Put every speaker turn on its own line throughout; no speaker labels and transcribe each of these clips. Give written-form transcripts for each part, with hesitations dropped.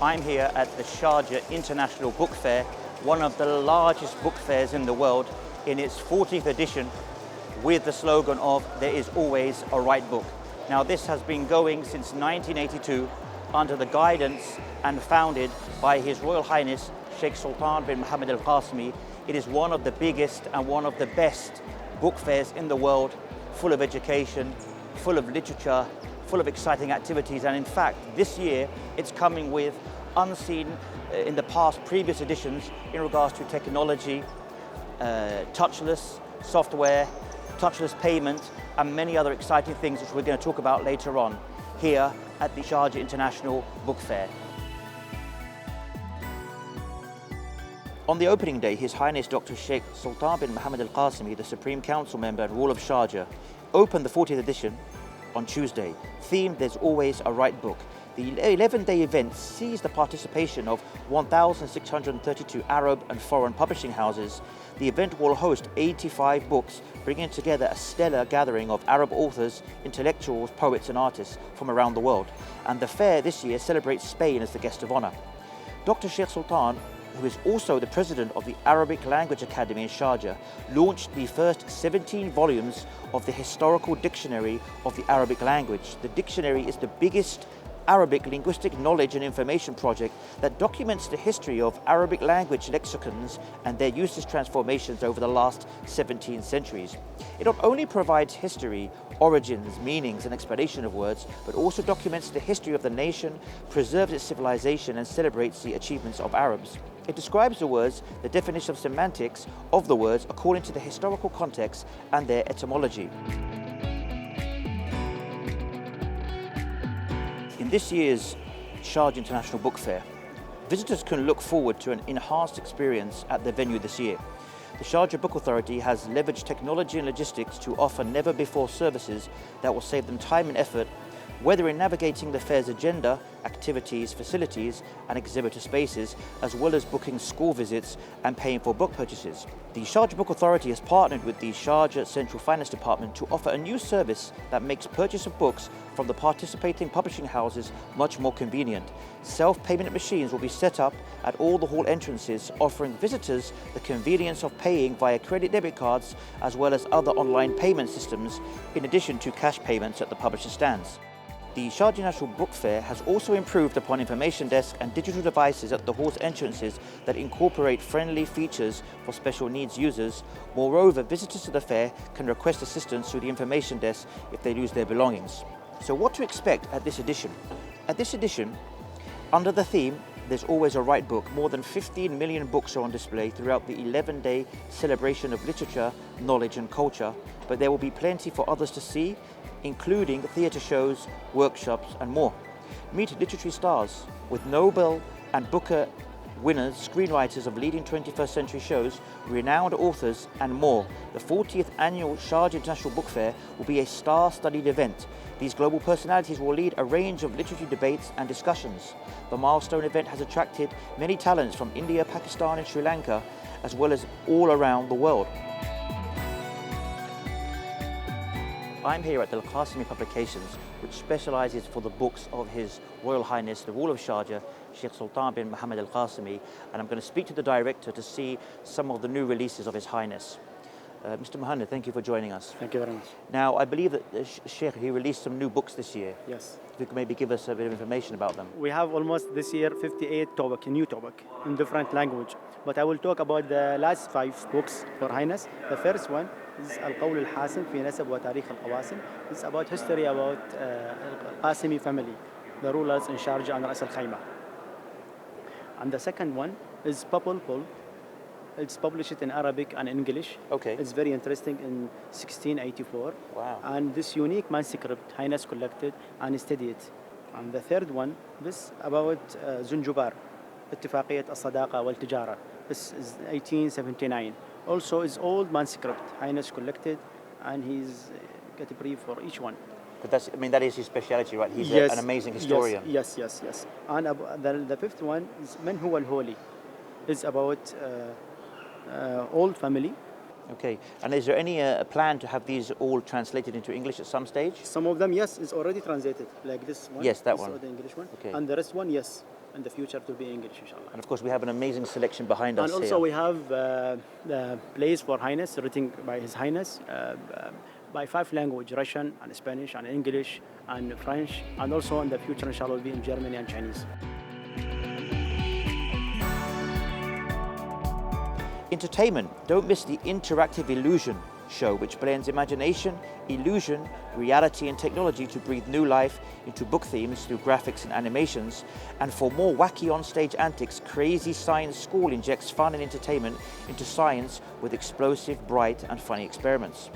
I'm here at the Sharjah International Book Fair, one of the largest book fairs in the world, in its 40th edition, with the slogan of "There is always a right book." Now, this has been going since 1982 under the guidance and founded by His Royal Highness Sheikh Sultan bin Mohammed Al Qasimi. It is one of the biggest and one of the best book fairs in the world, full of education, full of literature, full of exciting activities. And in fact, this year it's coming with unseen in the past previous editions in regards to technology, touchless software, touchless payment, and many other exciting things which we're going to talk about later on here at the Sharjah International Book Fair. On the opening day, His Highness Dr. Sheikh Sultan bin Mohammed Al Qasimi, the Supreme Council Member and Ruler of Sharjah, opened the 40th edition on Tuesday, themed "There's Always a Right Book." The 11-day event sees the participation of 1,632 Arab and foreign publishing houses. The event will host 85 books, bringing together a stellar gathering of Arab authors, intellectuals, poets and artists from around the world. And the fair this year celebrates Spain as the guest of honor. Dr. Sheikh Sultan, who is also the president of the Arabic Language Academy in Sharjah, launched the first 17 volumes of the Historical Dictionary of the Arabic Language. The dictionary is the biggest Arabic linguistic knowledge and information project that documents the history of Arabic language lexicons and their usage transformations over the last 17 centuries. It not only provides history, origins, meanings and explanation of words, but also documents the history of the nation, preserves its civilization and celebrates the achievements of Arabs. It describes the words, the definition of semantics of the words according to the historical context and their etymology. In this year's Sharjah International Book Fair, visitors can look forward to an enhanced experience at the venue this year. The Sharjah Book Authority has leveraged technology and logistics to offer never-before services that will save them time and effort, whether in navigating the fair's agenda, activities, facilities and exhibitor spaces, as well as booking school visits and paying for book purchases. The Sharjah Book Authority has partnered with the Sharjah Central Finance Department to offer a new service that makes purchase of books from the participating publishing houses much more convenient. Self-payment machines will be set up at all the hall entrances, offering visitors the convenience of paying via credit debit cards as well as other online payment systems, in addition to cash payments at the publisher stands. The Sharjah National Book Fair has also improved upon information desks and digital devices at the hall's entrances that incorporate friendly features for special needs users. Moreover, visitors to the fair can request assistance through the information desk if they lose their belongings. So what to expect at this edition? At this edition, under the theme, "There's Always a Right Book," more than 15 million books are on display throughout the 11-day celebration of literature, knowledge and culture, but there will be plenty for others to see, including theatre shows, workshops and more. Meet literary stars with Nobel and Booker winners, screenwriters of leading 21st century shows, renowned authors and more. The 40th annual Sharjah International Book Fair will be a star-studded event. These global personalities will lead a range of literary debates and discussions. The milestone event has attracted many talents from India, Pakistan and Sri Lanka, as well as all around the world. I'm here at the Al Qasimi Publications, which specializes for the books of His Royal Highness, the Ruler of Sharjah, Sheikh Sultan bin Mohammed Al Qasimi, and I'm going to speak to the director to see some of the new releases of His Highness. Mr. Mohammed, thank you for joining us.
Thank you very much.
Now, I believe that Sheikh, he released some new books this year.
Yes.
If you could maybe give us a bit of information about them.
We have almost this year 58 topic, new topic in different language. But I will talk about the last 5 books for Highness. The first one is القول الحاسم في نسب وتاريخ القواسم. It's about history about Qasimi family, the rulers in Sharjah and Ras Al Khaimah. And the second one is Purple Pull. It's published in Arabic and English.
Okay.
It's very interesting in 1684.
Wow.
And this unique manuscript Highness collected and studied. And the third one, this about Zunjubar, اتفاقية الصداقة والتجارة. This is 1879. Also, is old manuscript Highness collected, and he's got a brief for each one.
But that's, I mean, that is his speciality, right? He's
Yes.
an amazing historian.
Yes. And the fifth one is من هو الهولي. It's about old family.
Okay, and is there any plan to have these all translated into English at some stage?
Some of them, yes, is already translated, like this one.
Yes, that
one.
one.
The English one.
Okay.
And the rest one, yes. in the future to be English, inshallah.
And of course, we have an amazing selection behind us
And also
here.
we have the plays for Highness, written by His Highness, by 5 languages, Russian and Spanish and English and French, and also in the future, inshallah, will be in Germany and Chinese.
Entertainment. Don't miss the interactive Illusion show, which blends imagination, illusion, reality and technology to breathe new life into book themes through graphics and animations. And for more wacky on-stage antics, Crazy Science School injects fun and entertainment into science with explosive, bright and funny experiments.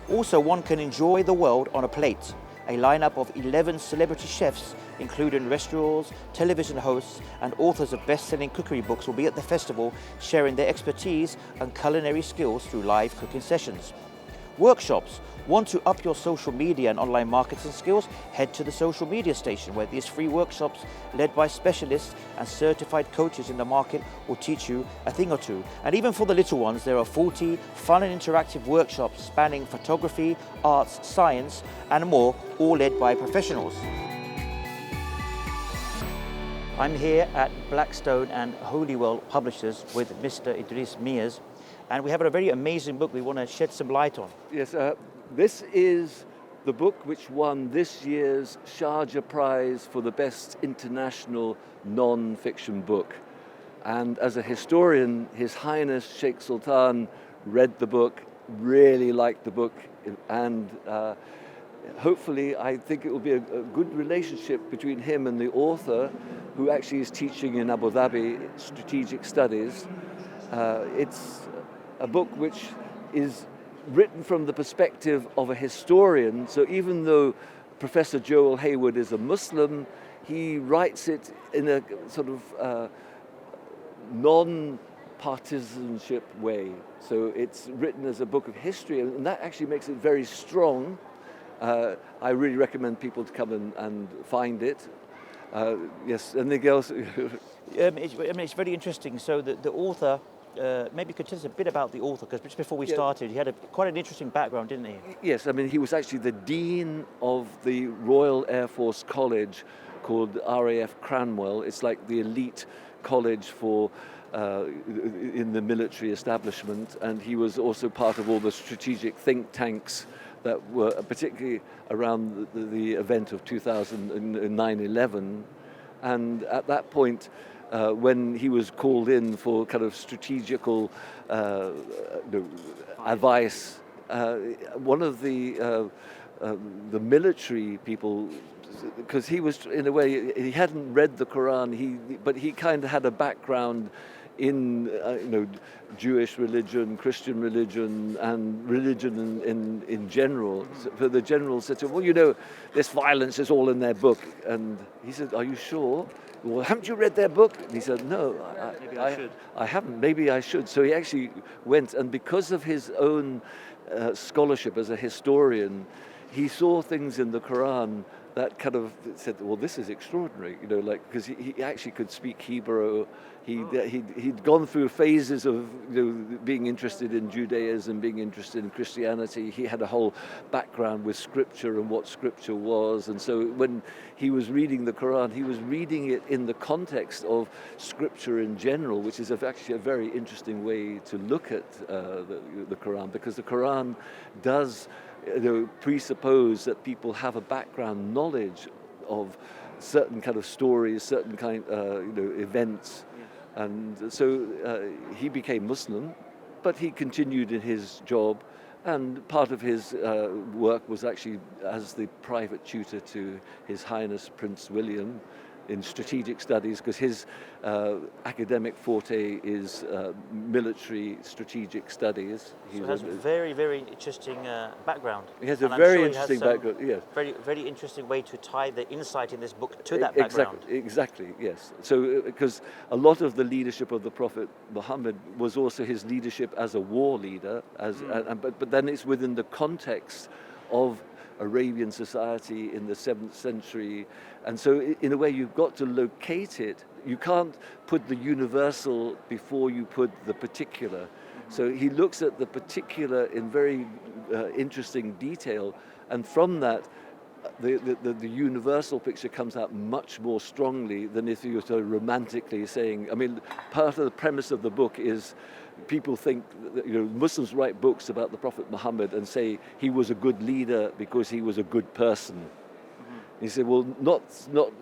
Also, one can enjoy the world on a plate. A lineup of 11 celebrity chefs, including restaurants, television hosts and authors of best-selling cookery books, will be at the festival sharing their expertise and culinary skills through live cooking sessions. Workshops. Want to up your social media and online marketing skills? Head to the social media station, where these free workshops led by specialists and certified coaches in the market will teach you a thing or two. And even for the little ones, there are 40 fun and interactive workshops spanning photography, arts, science and more, all led by professionals. I'm here at Blackstone and Holywell Publishers with Mr. Idris Mias, and we have a very amazing book we want to shed some light on.
Yes, this is the book which won this year's Sharjah Prize for the best international non-fiction book. And as a historian, His Highness Sheikh Sultan read the book, really liked the book, and hopefully I think it will be a good relationship between him and the author, who actually is teaching in Abu Dhabi strategic studies. It's a book which is written from the perspective of a historian, so even though Professor Joel Hayward is a Muslim, he writes it in a sort of non-partisanship way. So it's written as a book of history, and that actually makes it very strong. I really recommend people to come and find it. Yes, anything else?
It's very interesting. So the author, maybe you could tell us a bit about the author, because just before we started, he had quite an interesting background, didn't he?
Yes, I mean, he was actually the Dean of the Royal Air Force College called RAF Cranwell. It's like the elite college for in the military establishment, and he was also part of all the strategic think tanks that were particularly around the event of 2009-11. And at that point, when he was called in for kind of strategical advice, one of the military people, because he was, in a way, he hadn't read the Quran, but he kind of had a background in Jewish religion, Christian religion, and religion in general. So the general said to him, well, this violence is all in their book. And he said, are you sure? Well, haven't you read their book? And he said, no, I haven't. Maybe I should. So he actually went, and because of his own scholarship as a historian, he saw things in the Quran that kind of said, well, this is extraordinary, because he actually could speak Hebrew. He'd gone through phases of being interested in Judaism, being interested in Christianity. He had a whole background with scripture and what scripture was. And so when he was reading the Quran, he was reading it in the context of scripture in general, which is actually a very interesting way to look at the Quran, because the Quran does presuppose that people have a background knowledge of certain kind of stories, certain kind events. And so he became Muslim, but he continued in his job, and part of his work was actually as the private tutor to His Highness Prince William in strategic studies, because his academic forte is military strategic studies.
He has a very, very interesting background.
He has a very interesting background, yes.
Very, very interesting way to tie the insight in this book to that background.
Exactly, yes. So, because a lot of the leadership of the Prophet Muhammad was also his leadership as a war leader, but then it's within the context of Arabian society in the 7th century. And so in a way you've got to locate it. You can't put the universal before you put the particular. So he looks at the particular in very interesting detail, and from that the universal picture comes out much more strongly than if you were sort of romantically saying. I mean, part of the premise of the book is people think that, Muslims write books about the Prophet Muhammad and say he was a good leader because he was a good person. He said, well, not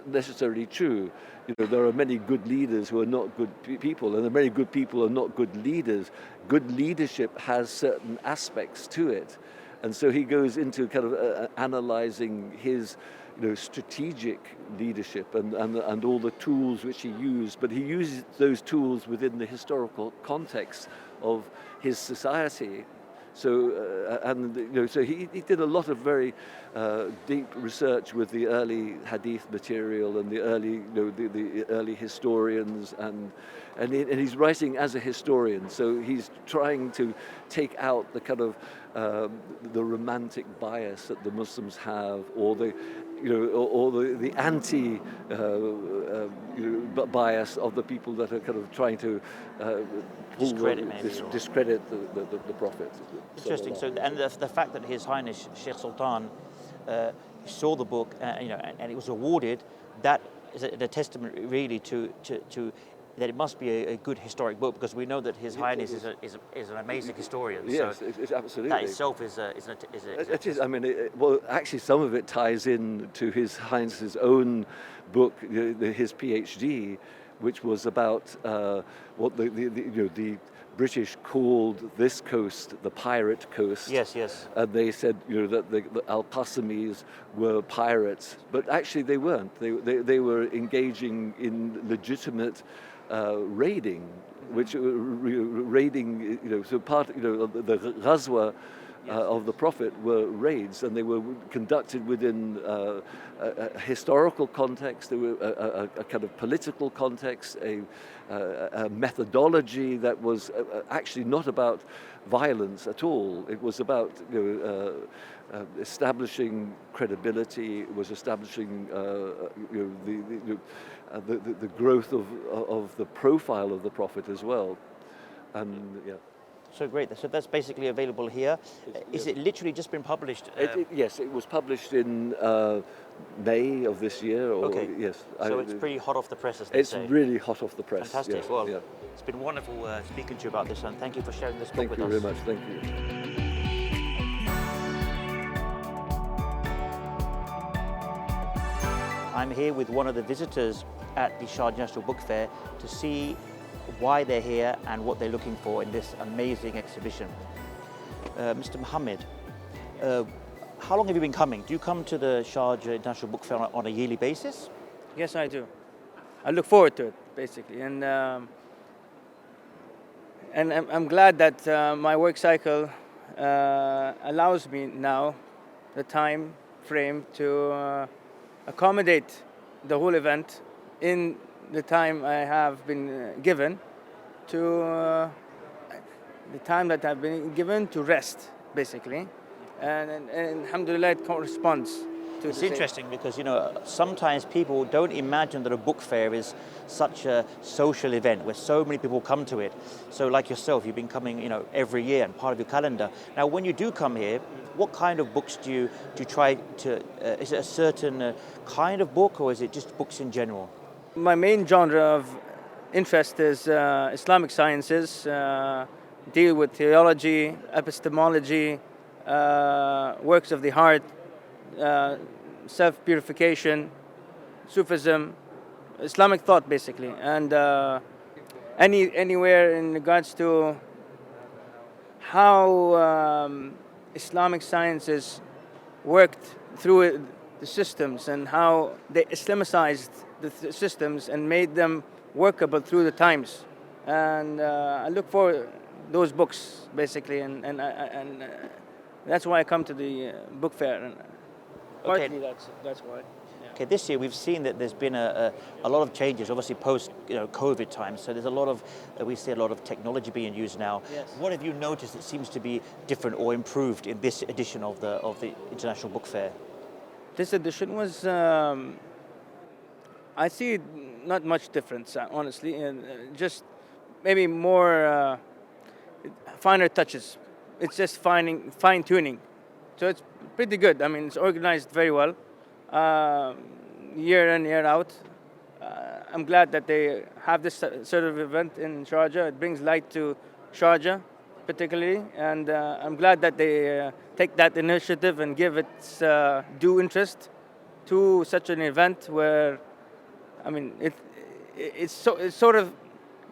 necessarily true. There are many good leaders who are not good people, and the many good people are not good leaders. Good leadership has certain aspects to it. And so he goes into kind of analyzing his strategic leadership and all the tools which he used, but he uses those tools within the historical context of his society. So so he did a lot of very deep research with the early hadith material and the early the early historians, and he's writing as a historian. So he's trying to take out the kind of the romantic bias that the Muslims have, or the or the anti bias of the people that are kind of trying to discredit the Prophet.
Interesting. So, and the fact that His Highness Sheikh Sultan saw the book, and it was awarded, that is a testament really to that it must be a good historic book, because we know that His Highness is an amazing historian.
Yes,
so
it's absolutely.
That itself is
It is. I mean, well, actually, some of it ties in to His Highness's own book, his PhD, which was about what the British called this coast the pirate coast.
Yes, yes.
And they said that the Al-Qasimis were pirates, but actually they weren't. They were engaging in legitimate raiding, which raiding. So part the Ghazwa of the Prophet were raids, and they were conducted within a historical context. They were a kind of political context, a methodology that was actually not about violence at all. It was about establishing credibility. It was establishing the growth of the profile of the Prophet as well, and yeah.
So great. So that's basically available here. Is it literally just been published?
Yes, it was published in May of this year.
Okay.
Yes.
So it's pretty hot off the press, as they say.
It's really hot off the press.
Fantastic.
Yes,
Well,
yeah.
It's been wonderful speaking to you about this, and thank you for sharing this book
Thank
with
you
us.
very much. Thank you.
I'm here with one of the visitors at the Sharjah National Book Fair to see why they're here and what they're looking for in this amazing exhibition. Mr. Mohammed, how long have you been coming? Do you come to the Sharjah International Book Fair on a yearly basis?
Yes, I do. I look forward to it, basically, and I'm glad that my work cycle allows me now the time frame to accommodate the whole event in the time I have been given to the time that I've been given to rest, basically, and alhamdulillah, it corresponds to.
It's interesting because sometimes people don't imagine that a book fair is such a social event where so many people come to it. So, like yourself, you've been coming, every year and part of your calendar. Now, when you do come here, what kind of books do you try to? Is it a certain kind of book, or is it just books in general?
My main genre of interest is Islamic sciences, deal with theology, epistemology, works of the heart, self-purification, Sufism, Islamic thought, basically, and anywhere in regards to how Islamic sciences worked through the systems and how they Islamicized the systems and made them workable through the times. And I look for those books, basically, and that's why I come to the book fair. And partly that's why. Yeah.
Okay, this year we've seen that there's been a lot of changes, obviously post COVID times. So there's a lot of we see a lot of technology being used now.
Yes.
What have you noticed that seems to be different or improved in this edition of the International Book Fair?
This edition was, I see not much difference, honestly, and just maybe more finer touches. It's just fine tuning. So it's pretty good. I mean, it's organized very well. year in, year out. I'm glad that they have this sort of event in Sharjah. It brings light to Sharjah, particularly, and I'm glad that they take that initiative and give its due interest to such an event where, I mean, it sort of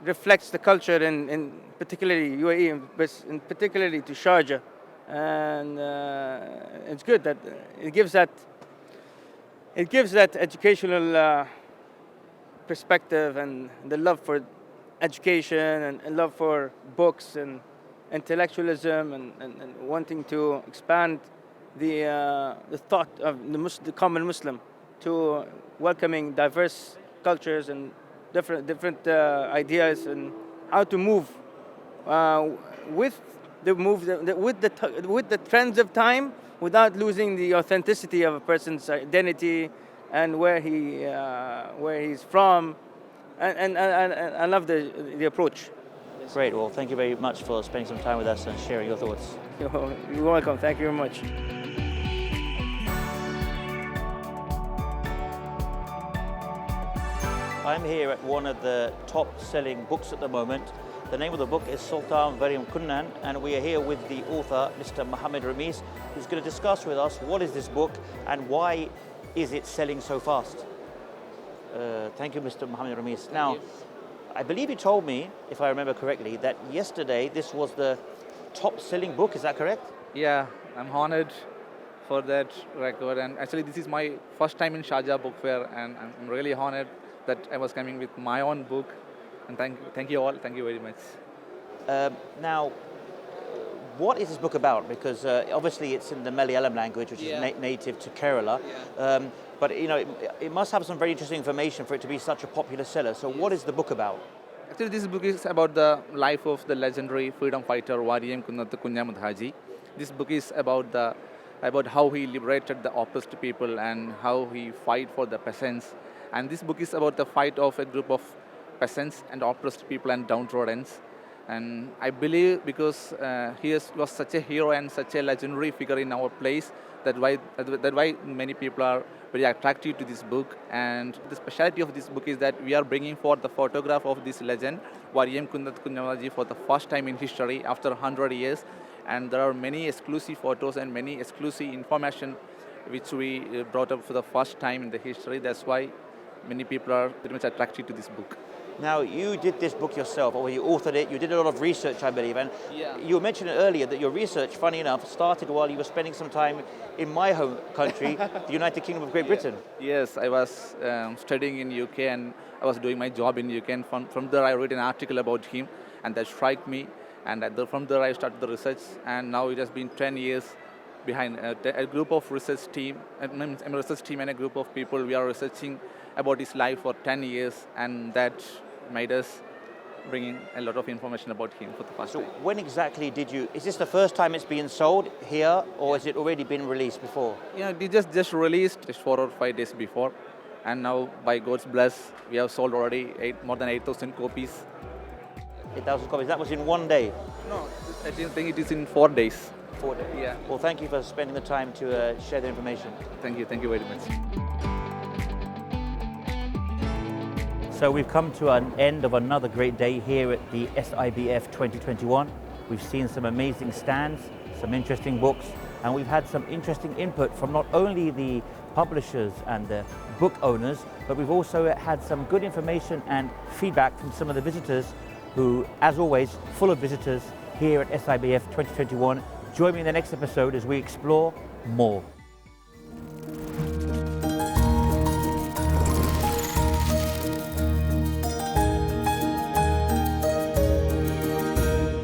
reflects the culture in particularly UAE, but in particularly to Sharjah, and it's good that it gives that educational perspective and the love for education and love for books and intellectualism and wanting to expand the thought of the common Muslim to welcoming diverse cultures and different ideas and how to move with the trends of time without losing the authenticity of a person's identity and where he's from, and I love the approach.
Great. Well, thank you very much for spending some time with us and sharing your thoughts.
You're welcome. Thank you very much.
I'm here at one of the top-selling books at the moment. The name of the book is Sultan Variam Kunnan, and we are here with the author, Mr. Mohammed Ramis, who's going to discuss with us what is this book and why is it selling so fast. Thank you, Mr. Mohammed Ramis. Now, I believe you told me, if I remember correctly, that yesterday this was the top-selling book. Is that correct?
Yeah, I'm honored for that record. And actually, this is my first time in Sharjah Book Fair, and I'm really honored that I was coming with my own book. And thank you all. Thank you very much.
Now, what is this book about? Because obviously it's in the Malayalam language, which is native to Kerala.
Yeah.
But you know, it must have some very interesting information for it to be such a popular seller. So what is the book about?
Actually, this book is about the life of the legendary freedom fighter Variam Kunnan Haji. This book is about how he liberated the oppressed people and how he fight for the peasants. And this book is about the fight of a group of peasants and oppressed people and downtrodden. And I believe because he was such a hero and such a legendary figure in our place, that why many people are very attracted to this book. And the specialty of this book is that we are bringing forth the photograph of this legend, Variam Kunnan for the first time in history after 100 years. And there are many exclusive photos and many exclusive information which we brought up for the first time in the history. That's why many people are pretty much attracted to this book.
Now, you did this book yourself, or you authored it. You did a lot of research, I believe, and you mentioned earlier that your research, funny enough, started while you were spending some time in my home country, the United Kingdom of Great Britain.
Yes, I was studying in UK and I was doing my job in UK, and from there I wrote an article about him, and that struck me, and from there I started the research, and now it has been 10 years behind a group of research team, I'm a research team and a group of people. We are researching about his life for 10 years, and that made us bringing a lot of information about him for the first time.
So when exactly is this the first time it's been sold here, or has it already been released before?
Yeah, we just released just 4 or 5 days before, and now by God's bless, we have sold already more than 8,000 copies.
8,000 copies, that was in one day?
No, I think it is in 4 days.
4 days?
Yeah.
Well, thank you for spending the time to share the information.
Thank you very much.
So we've come to an end of another great day here at the SIBF 2021. We've seen some amazing stands, some interesting books, and we've had some interesting input from not only the publishers and the book owners, but we've also had some good information and feedback from some of the visitors who, as always, full of visitors here at SIBF 2021. Join me in the next episode as we explore more.